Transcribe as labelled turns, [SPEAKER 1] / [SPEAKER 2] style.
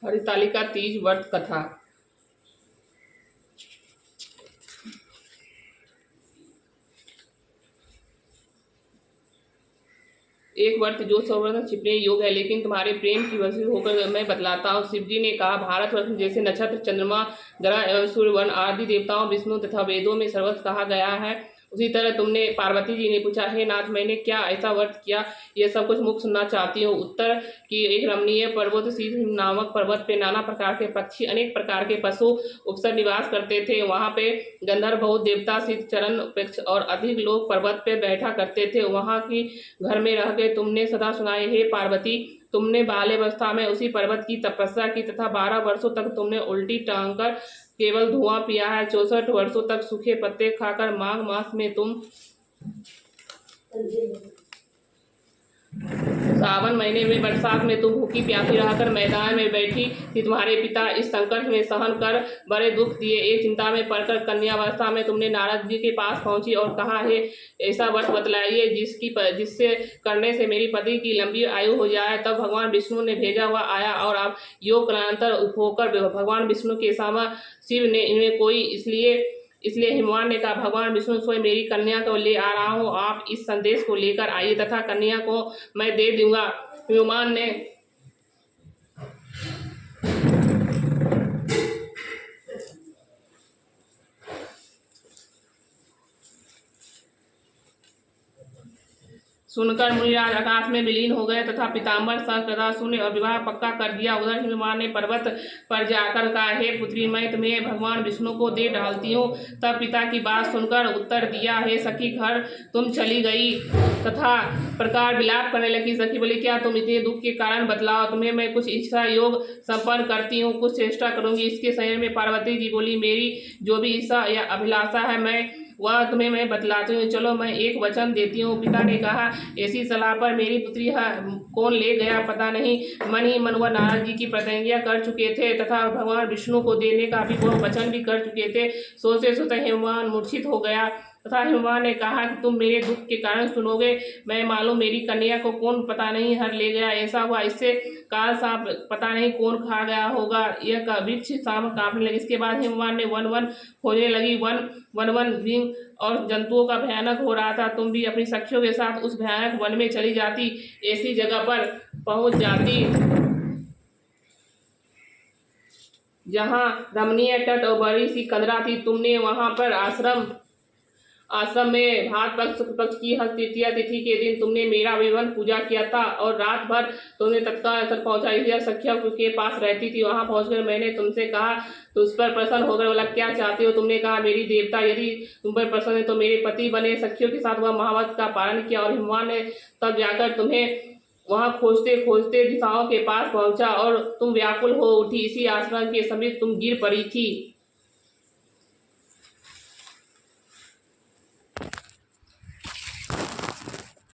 [SPEAKER 1] हरितालिका तीज व्रत कथा। एक व्रत जो सौवर्ण छिपने योग्य है, लेकिन तुम्हारे प्रेम की वजह होकर मैं बतलाता हूँ। शिव जी ने कहा, भारतवर्ष में जैसे नक्षत्र, चंद्रमा, ग्रह एवं सूर्य, वन आदि देवताओं, विष्णु तथा वेदों में सर्वस्व कहा गया है, उसी तरह तुमने पार्वती जी ने पूछा, हे नाथ, मैंने क्या ऐसा व्रत किया, ये सब कुछ मुख सुनना चाहती हूँ। उत्तर की एक रमणीय पर्वत शीत नामक पर्वत पे नाना प्रकार के पक्षी, अनेक प्रकार के पशु उपसर निवास करते थे। वहां पे गंधर्व, बहुत देवता, शीत चरण वृक्ष और अधिक लोग पर्वत पे बैठा करते थे। वहां की घर में रह के तुमने सदा सुनाई, हे पार्वती, तुमने बाल्यावस्था में उसी पर्वत की तपस्या की तथा 12 वर्षों तक तुमने उल्टी टांग कर केवल धुआं पिया है। 64 वर्षों तक सूखे पत्ते खाकर माघ मास में तुम सावन महीने में बरसात में तुम भूखी प्यासी रहकर मैदान में बैठी थी। तुम्हारे पिता इस संकट में सहन कर बड़े दुख दिए। एक चिंता में पड़कर कन्यावस्था में तुमने नारद जी के पास पहुंची और कहा, हे ऐसा व्रत बतलाइए जिससे करने से मेरी पति की लंबी आयु हो जाए। तब भगवान विष्णु ने भेजा हुआ आया और आप योग कालांतर होकर भगवान विष्णु के सामने शिव ने इनमें कोई इसलिए हिमवान ने कहा, भगवान विष्णु स्वयं मेरी कन्या को ले आ रहा हूँ, आप इस संदेश को लेकर आइए तथा कन्या को मैं दे दूंगा। हिमवान ने सुनकर मुनिराज आकाश में विलीन हो गए तथा पीताम्बर सदा शून्य और विवाह पक्का कर दिया। उधर हिमवान ने पर्वत पर जाकर कहा, हे पुत्री, मैं तुम्हें भगवान विष्णु को दे डालती हूँ। तब पिता की बात सुनकर उत्तर दिया, हे सखी, घर तुम चली गई तथा प्रकार विलाप करने लगी। सखी बोली, क्या तुम इतने दुख के कारण बतलाओ, तुम्हें मैं कुछ इच्छा योग संपन्न करती हूँ, कुछ चेष्टा करूंगी। इसके समय में पार्वती जी बोली, मेरी जो भी इच्छा या अभिलाषा है वह तुम्हें मैं बतलाती हूँ। चलो, मैं एक वचन देती हूँ। पिता ने कहा, ऐसी सलाह पर मेरी पुत्री कौन ले गया पता नहीं। मन ही मन वह नारद जी की प्रतिज्ञा कर चुके थे तथा भगवान विष्णु को देने का भी वह वचन भी कर चुके थे। सोचते सोचते हिमवान मूर्छित हो गया तथा हिमवान ने कहा कि तुम मेरे दुख के कारण सुनोगे। मैं मालूम मेरी कन्या को कौन पता नहीं हर ले गया। ऐसा हुआ, इससे काल सांप पता नहीं कौन खा गया होगा। यह वृक्ष सांप कांपने लगी। इसके बाद हिमवान ने वन वन खोजने लगी। वन वन भीम और जंतुओं का भयानक हो रहा था। तुम भी अपनी सखियों के साथ उस भयानक वन में चली जाती, ऐसी जगह पर पहुंच जाती जहां रमणीय तट और बड़ी सी कंदरा थी। तुमने वहां पर आश्रम में भात पक्ष पक्ष की तृतीया तिथि के दिन तुमने मेरा विवन पूजा किया था और रात भर तुमने तत्काल स्थल पहुंचा। इसलिए सखिया के पास रहती थी। वहां पहुंचकर मैंने तुमसे कहा तो उस पर प्रसन्न होकर बोला, क्या चाहते हो? तुमने कहा, मेरी देवता यदि तुम पर प्रसन्न है तो मेरे पति बने। सखियों के साथ वह महाव्रत का पालन किया और हिमवान ने तब जाकर तुम्हें वहां खोजते खोजते दिशाओं के पास पहुंचा और तुम व्याकुल हो उठी। इसी आश्रम के समीप तुम गिर पड़ी थी।